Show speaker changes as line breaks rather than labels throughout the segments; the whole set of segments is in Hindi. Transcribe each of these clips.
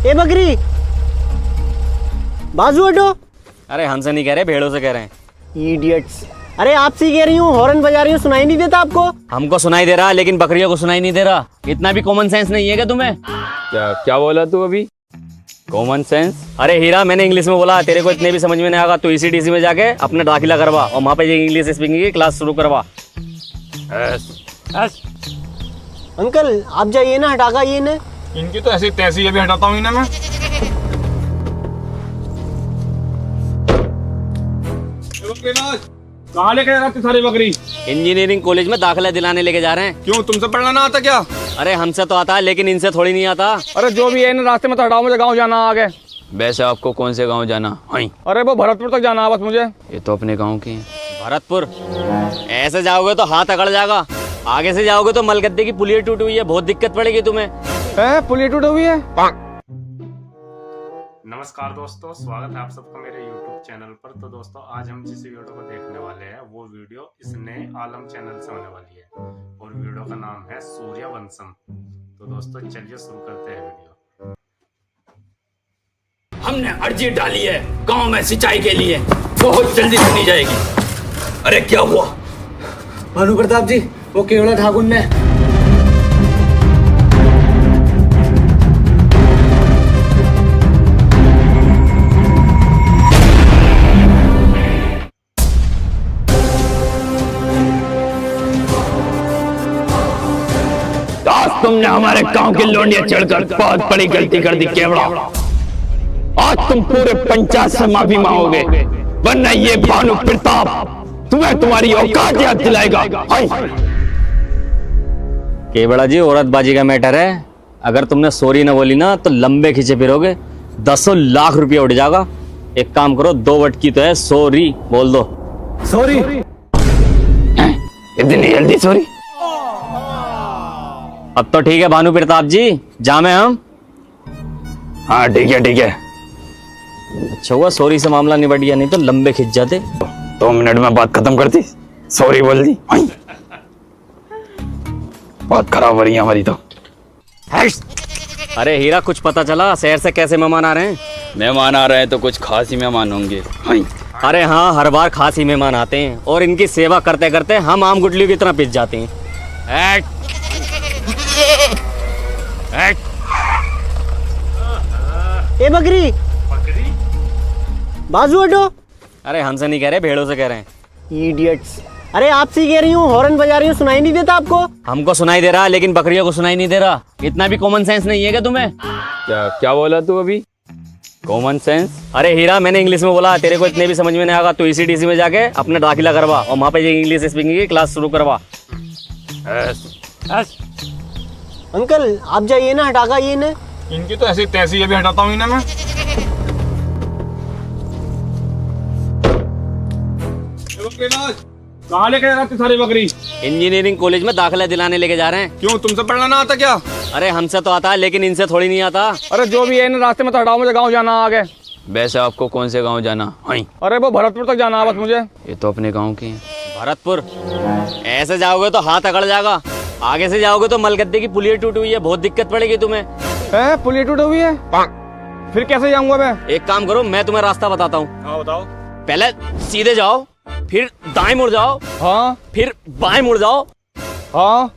ए बकरी, बाजू हटो।
अरे हमसे नहीं कह रहे, भेड़ों से कह रहे हैं।
इडियट्स। अरे आपसे ही कह रही हूँ, हॉर्न बजा रही हूँ, सुनाई नहीं देता आपको?
हमको सुनाई दे रहा, लेकिन बकरियों को सुनाई नहीं दे रहा। इतना भी कॉमन सेंस नहीं है क्या तुम्हें?
क्या क्या बोला तू अभी? Common sense?
अरे हीरा, मैंने इंग्लिश में बोला, तेरे को इतने भी समझ में नहीं आएगा। तू ECDC में जाके अपना दाखिला करवा और वहाँ पे इंग्लिश स्पीकिंग की क्लास शुरू करवा।
अंकल आप जाइए ना, हटागा ये ना।
इनकी तो ऐसी तैसी अभी हटाता हूँ इन्हें मैं। कहाँ लेके जा रहा तू सारी बकरी?
इंजीनियरिंग कॉलेज में दाखिला दिलाने लेके जा रहे हैं।
क्यों, तुमसे पढ़ना ना आता क्या?
अरे हमसे तो आता है, लेकिन इनसे थोड़ी नहीं आता।
अरे जो भी है इन रास्ते में तो हटाओ, मुझे गाँव जाना आगे।
वैसे आपको कौन से गांव जाना?
अरे वो भरतपुर तक जाना है बस मुझे।
ये तो अपने गांव के हैं।
भरतपुर? ऐसे जाओगे तो हाथ अकड़ जाएगा, आगे से जाओगे तो मलगद्दे की पुलिया टूटी हुई है, बहुत दिक्कत पड़ेगी तुम्हें।
पुलिया टूटी हुई है?
नमस्कार दोस्तों, स्वागत है आप सबका मेरे YouTube चैनल पर। तो दोस्तों आज हम जिस वीडियो को देखने वाले हैं वो वीडियो इस नए आलम चैनल से होने वाली है और वीडियो का नाम है सूर्यवंशम। तो दोस्तों चलिए शुरू करते हैं वीडियो।
हमने अर्जी डाली है गांव में सिंचाई के लिए, बहुत जल्दी बनी जाएगी। अरे क्या हुआ?
भानु प्रताप जी, वो केवड़ा ठाकुर ने
आज तुमने हमारे गांव के लोंडिया चढ़कर बहुत बड़ी गलती कर दी केवड़ा। आज तुम पूरे पंचायत से माफी मांगोगे, वरना ये भानु प्रताप तुम्हें तुम्हारी औकात याद दिलाएगा।
केवड़ा जी, औरतबाजी का मैटर है। अगर तुमने सॉरी न बोली ना तो लंबे खींचे फिरोगे, 10 लाख रुपया उठ जाएगा। एक काम करो, 2 वटकी तो है, सॉरी बोल दो।
सॉरी।
इतनी जल्दी सॉरी?
अब तो ठीक है भानु प्रताप जी, जामे हम।
हाँ ठीक है ठीक है।
अच्छा हुआ सॉरी से मामला निबट गया, नहीं तो लंबे खिंच जाते।
2 मिनट में बात खत्म करती, सॉरी बोल दी। बात खराब हो रही है हमारी तो।
अरे हीरा, कुछ पता चला शहर से कैसे मेहमान आ रहे हैं?
मेहमान आ रहे हैं तो कुछ खास ही मेहमान होंगे।
अरे हाँ, हर बार खास ही मेहमान आते हैं और इनकी सेवा करते करते हम आम गुटलियों की तरह पिस जाते हैं।
ए बकरी, बाजू हटो।
अरे हमसे नहीं कह रहे, भेड़ों से कह रहे हैं।
इडियट्स। अरे आपसे ही कह रही हूँ, हॉर्न बजा रही हूँ, सुनाई नहीं देता आपको?
हमको सुनाई दे रहा, लेकिन बकरियों को सुनाई नहीं दे रहा। इतना भी कॉमन सेंस नहीं है क्या तुम्हें?
क्या क्या बोला तू अभी?
Common sense?
अरे हीरा, मैंने इंग्लिश में बोला, तेरे को इतने भी समझ में नहीं आएगा। तू ECDC में जाके अपना दाखिला करवा और वहाँ पे इंग्लिश स्पीकिंग की क्लास शुरू करवा।
अंकल आप जाइए ना, हटागा ये ना।
इनकी तो ऐसी तैसी अभी हटाता हूँ इन्हें मैं। कहाँ लेके जा रहा तू सारी बकरी?
इंजीनियरिंग कॉलेज में दाखिला दिलाने लेके जा रहे हैं।
क्यों, तुमसे पढ़ना ना आता क्या?
अरे हमसे तो आता है, लेकिन इनसे थोड़ी नहीं आता।
अरे जो भी है इन रास्ते में तो हटाओ, मुझे गाँव जाना आगे।
वैसे आपको कौन से गांव जाना?
अरे वो भरतपुर तक जाना है बस मुझे।
ये तो अपने गांव के हैं।
भरतपुर? ऐसे जाओगे तो हाथ अकड़ जाएगा, आगे से जाओगे तो मलगद्दे की पुलिया टूटी हुई है, बहुत दिक्कत पड़ेगी तुम्हें।
पुलिया टूटी हुई है? फिर कैसे जाऊंगा मैं?
एक काम करो, मैं तुम्हें रास्ता बताता हूँ।
हाँ बताओ।
पहले सीधे जाओ, फिर दाएं मुड़ जाओ,
हाँ
फिर बाएं मुड़ जाओ,
हाँ,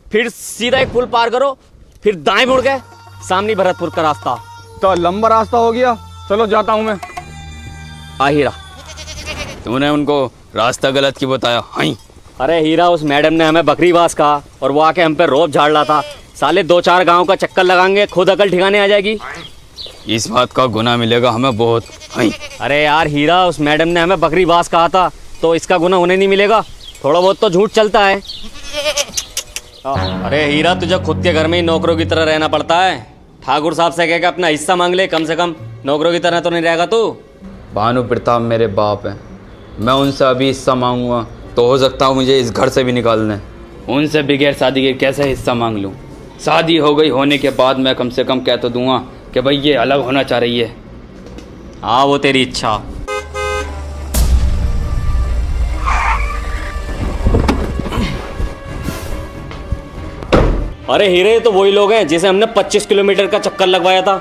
फिर सीधा एक पुल पार करो, फिर दाएं मुड़ गए, सामने भरतपुर का रास्ता।
तो लंबा रास्ता हो गया, चलो जाता हूँ मैं।
आ हीरा।
तुमने उनको रास्ता गलत क्यों बताया?
अरे हीरा, उस मैडम ने हमें बकरीवास कहा और वो आके हम पे रोब झाड़ रहा था। साले 2-4 गांव का चक्कर लगाएंगे, खुद अकल ठिकाने आ जाएगी।
इस बात का गुनाह मिलेगा हमें बहुत।
अरे यार हीरा, उस मैडम ने हमें बकरीवास कहा था, तो इसका गुनाह उन्हें नहीं मिलेगा? थोड़ा बहुत तो झूठ चलता है। अरे हीरा, तुझे खुद के घर में ही नौकरों की तरह रहना पड़ता है। ठाकुर साहब से कह के अपना हिस्सा मांग ले, कम से कम नौकरों की तरह तो नहीं रहेगा तू।
भानु प्रताप मेरे बाप है, मैं उनसे अभी हिस्सा मांगूंगा तो हो सकता है मुझे इस घर से भी निकाल दें। उनसे बगैर शादी के कैसे हिस्सा मांग लूँ? शादी हो गई होने के बाद मैं कम से कम कह तो दूंगा कि भाई ये अलग होना चाह रही है।
हाँ, वो तेरी इच्छा। अरे हीरे, तो वही लोग हैं जिसे हमने 25 किलोमीटर का चक्कर लगवाया था।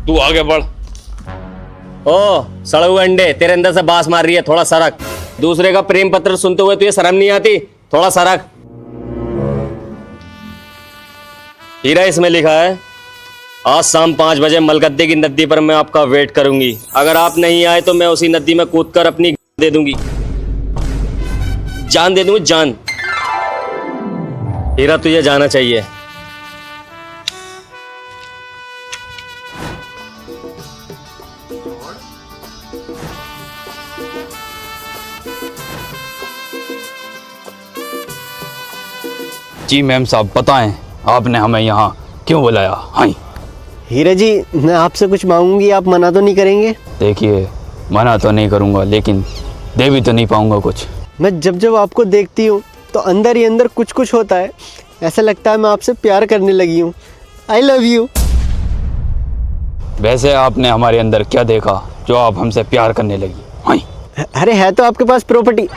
तू आगे बढ़।
ओ सड़े हुए अंडे, तेरे अंदर से बास मार रही है, थोड़ा सरक। दूसरे का प्रेम पत्र सुनते हुए तुझे शर्म नहीं आती? थोड़ा सरक। हीरा, इसमें लिखा है आज शाम 5 बजे मलगद्दे की नदी पर मैं आपका वेट करूंगी। अगर आप नहीं आए तो मैं उसी नदी में कूदकर अपनी दे दूंगी, जान दे दूंगी, जान। हीरा, तुझे जाना चाहिए।
जी मैम साहब, बताएं आपने हमें यहाँ क्यों बुलाया? हाँ
हीरा जी, मैं आपसे कुछ मांगूंगी, आप मना तो नहीं करेंगे?
देखिए, मना तो नहीं करूँगा लेकिन दे भी तो नहीं पाऊँगा कुछ।
मैं जब जब आपको देखती हूँ तो अंदर ही अंदर कुछ कुछ होता है। ऐसा लगता है मैं आपसे प्यार करने लगी हूँ। I love you.
वैसे आपने हमारे अंदर क्या देखा जो आप हमसे प्यार करने लगी? हाँ
अरे है तो आपके पास प्रॉपर्टी।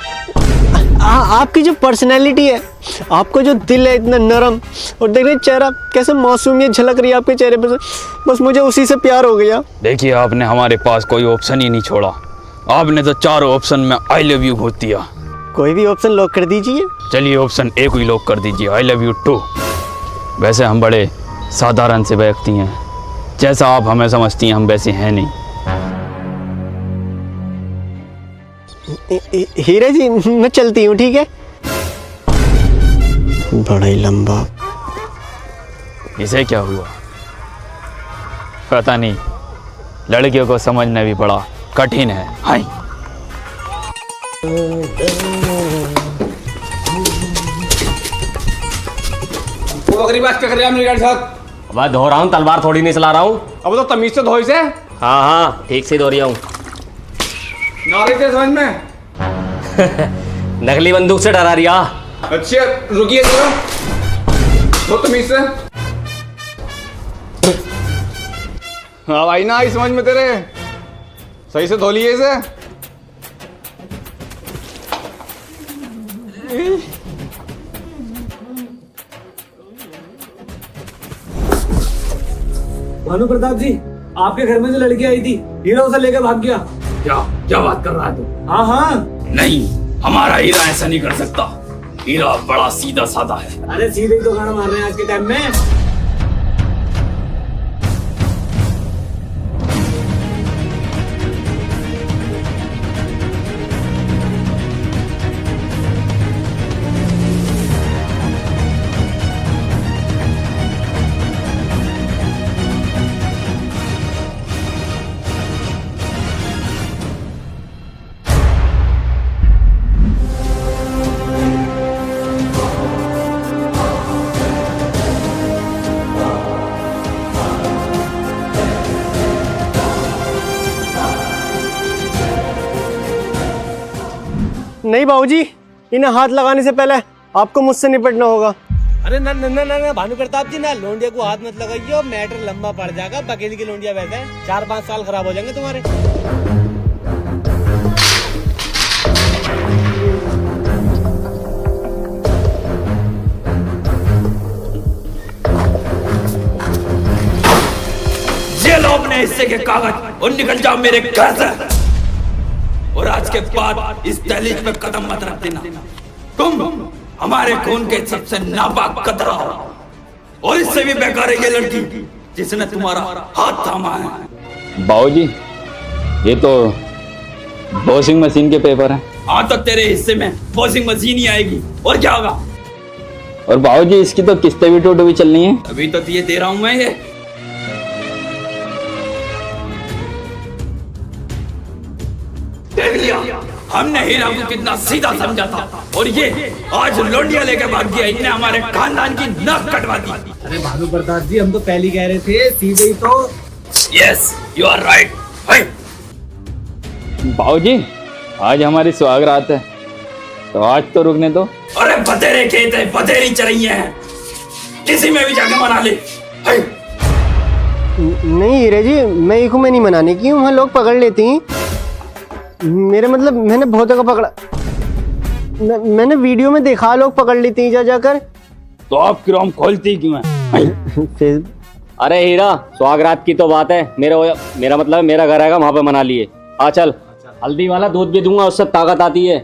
आपकी जो पर्सनैलिटी है, आपको जो दिल है इतना नरम, और देख रहे चेहरा कैसे मासूमियत झलक रही है आपके चेहरे पर, बस मुझे उसी से प्यार हो गया।
देखिए, आपने हमारे पास कोई ऑप्शन ही नहीं छोड़ा। आपने तो 4 ऑप्शन में आई लव यू घोट दिया।
कोई भी ऑप्शन लॉक कर दीजिए।
चलिए ऑप्शन ए को ही लॉक कर दीजिए, आई लव यू टू। वैसे हम बड़े साधारण से व्यक्ति हैं, जैसा आप हमें समझती हैं हम वैसे हैं नहीं।
हीरा जी, मैं चलती हूँ, ठीक है? बड़ा ही लंबा।
इसे क्या हुआ पता नहीं, लड़कियों को समझना भी बड़ा कठिन है। हाय
वो बकरी बात क्या कर रहा है मेरी गाड़ी के साथ?
मैं धो रहा हूँ, तलवार थोड़ी नहीं चला रहा हूँ।
अब तो तमीज से धो इसे।
हाँ हाँ, ठीक से धो रही हूँ।
ना रही थे समझ में।
नकली बंदूक से डरा रिया।
अच्छा रुकिए जरा, धो तमीज से। हाँ भाई, ना आई समझ में तेरे, सही से धो लिए इसे।
भानु प्रताप जी, आपके घर में जो लड़की आई थी, हीरा उसे लेकर भाग गया।
क्या बात कर रहा है तू?
हाँ हाँ।
नहीं, हमारा हीरा ऐसा नहीं कर सकता। हीरा बड़ा सीधा साधा है।
अरे सीधे ही तो गाना मार रहे हैं आज के टाइम में।
नहीं बाबूजी, इन्हें हाथ लगाने से पहले आपको मुझसे निपटना होगा।
अरे ना ना ना ना भानु प्रताप जी, ना लोंडिया को हाथ मत लगाइए, मैटर लंबा पड़ जाएगा। बकेली की लोंडिया वैसे है, 4-5 साल खराब हो जाएंगे तुम्हारे।
ये लो अपने हिस्से के कागज और निकल जाओ मेरे घर से। और आज के बाद इस दहलीज पे कदम मत रख देना। तुम हमारे खून के सबसे नापाक कतरा हो, और इससे भी बेकार है ये लड़की जिसने तुम्हारा हाथ थामा है। बाबूजी, ये तो वॉशिंग मशीन के पेपर हैं। हाँ तो तेरे हिस्से में वॉशिंग मशीन ही आएगी, और क्या होगा? और बाबूजी, इसकी तो किस्तें भी टोटो भी चलनी है। अभी तो ये दे रहा हूं मैं। ये देख लिया, हमने हीरा को कितना सीधा समझा था, और ये आज लोंडिया लेके भाग गया। इनने हमारे खानदान की नाक कटवा दी।
अरे भानु प्रताप जी, हम तो पहले कह रहे थे सीधे ही तो।
Yes, you are right. बाबूजी, आज हमारी सुहागरात है, तो आज तो रुकने दो। अरे बतेरे खेत है, बतेरी चरैया है, किसी में भी जाके मना ले।
नहीं हीरे जी, मैं ईखू में नहीं मनाने की हूँ, वहाँ लोग पकड़ लेती हैं। मेरे मतलब मैंने बहुत जगह पकड़ा, मैंने वीडियो में देखा लोग पकड़ लेती हैं जा जाकर।
तो आप क्रोम खोलती क्यों है?
अरे हीरा, सुहागरात की तो बात है, मेरा मतलब है मेरा घर आएगा, वहां पे मना लिए। आ चल, हल्दी वाला दूध भी दूंगा, उससे ताकत आती है।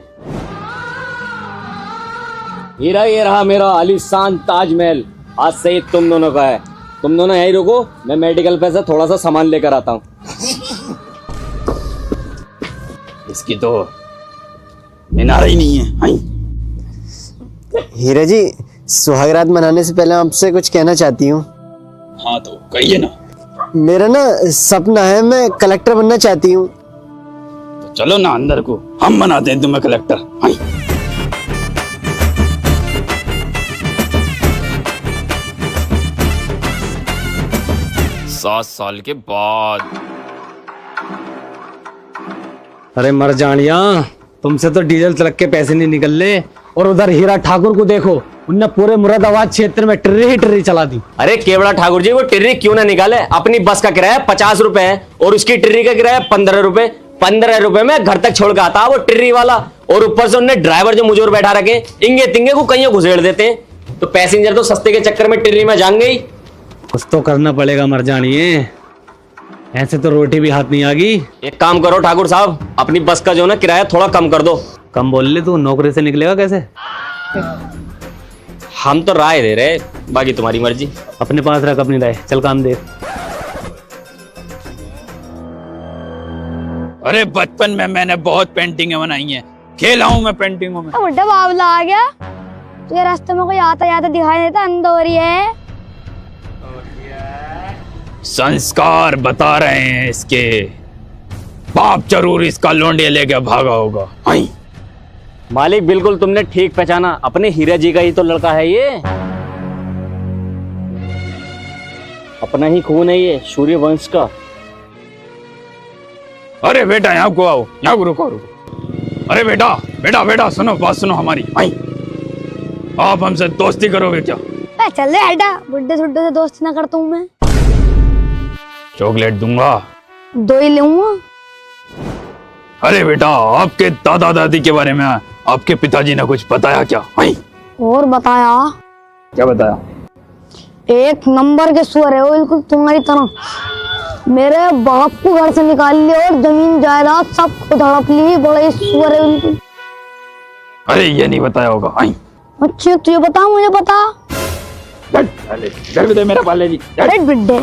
हीरा, ये रहा मेरा आलीशान ताजमहल, आज से ही तुम दोनों का है। तुम दोनों यहीं रुको, मैं मेडिकल पे से थोड़ा सा सामान लेकर आता हूँ।
इसकी तो मीनार ही नहीं है। आई।
हीरा जी, सुहागरात मनाने से पहले आपसे कुछ कहना चाहती हूँ।
हाँ तो कहिए ना।
मेरा ना सपना है, मैं कलेक्टर बनना चाहती हूँ।
तो चलो ना अंदर को, हम बनाते हैं तुम्हें कलेक्टर। आई। 7 साल के बाद।
अरे मर जानिया, तुमसे तो डीजल ट्रक के पैसे नहीं निकल ले। और उधर हीरा ठाकुर को देखो, उनने पूरे मुरादाबाद क्षेत्र में टिर्री ही टिर्री चला दी।
अरे केवड़ा ठाकुर जी, वो टिर्री क्यों ना निकाले? अपनी बस का किराया 50 रुपए है और उसकी टिर्री का किराया 15 रुपए। 15 रुपए में घर तक छोड़ के आता वो टिर्री वाला, और ऊपर से उन्हें ड्राइवर जो मुझे और बैठा रखे, इंगे तिंगे को कहीं घुसेड़ देते हैं। तो पैसेंजर तो सस्ते के चक्कर में टिर्री में जाएंगे ही।
कुछ तो करना पड़ेगा मर जानिए, ऐसे तो रोटी भी हाथ नहीं आगी।
एक काम करो ठाकुर साहब, अपनी बस का जो ना किराया थोड़ा कम कर दो।
कम बोल ले, तू नौकरी से निकलेगा कैसे?
हम तो राय दे रहे, बाकी तुम्हारी मर्जी।
अपने पास रख अपनी राय, चल काम देख।
अरे बचपन में मैंने बहुत पेंटिंगें बनाई हैं, खेला हूं मैं पेंटिंगों में।
बुड्ढा बावला आ गया, तुझे रास्ते में कोई आता जाता दिखाई देता? अंदोरी है।
संस्कार बता रहे हैं इसके, बाप जरूर इसका लोंडिया लेके भागा होगा। आई।
मालिक, बिल्कुल तुमने ठीक पहचाना, अपने हीरा जी का ही तो लड़का है ये। अपना ही खून है ये, सूर्य वंश का।
अरे बेटा यहाँ को आओ, यहाँ को रुको रुको। अरे बेटा बेटा बेटा सुनो, बात सुनो हमारी। आई। आप हमसे दोस्ती करोगे क्या?
चल रे हटा, बुड्ढे सुड्ढे से दोस्ती ना करता हूँ मैं।
चॉकलेट दूंगा,
2 ही लूंगा।
अरे बेटा, आपके दादा दादी के बारे में आपके पिताजी ने कुछ बताया क्या? आई।
और बताया?
क्या बताया?
एक नंबर के सुअर है वो, बिल्कुल तुम्हारी तरह। मेरे बाप को घर से निकाल लिया और जमीन जायदाद सब खुद हड़प ली, बड़े सुअर है बिल्कुल।
अरे ये नहीं बताया होगा। आई।
अच्छा तुझे बता, मुझे बता।
मेरा पाले जी।
बिड्ढे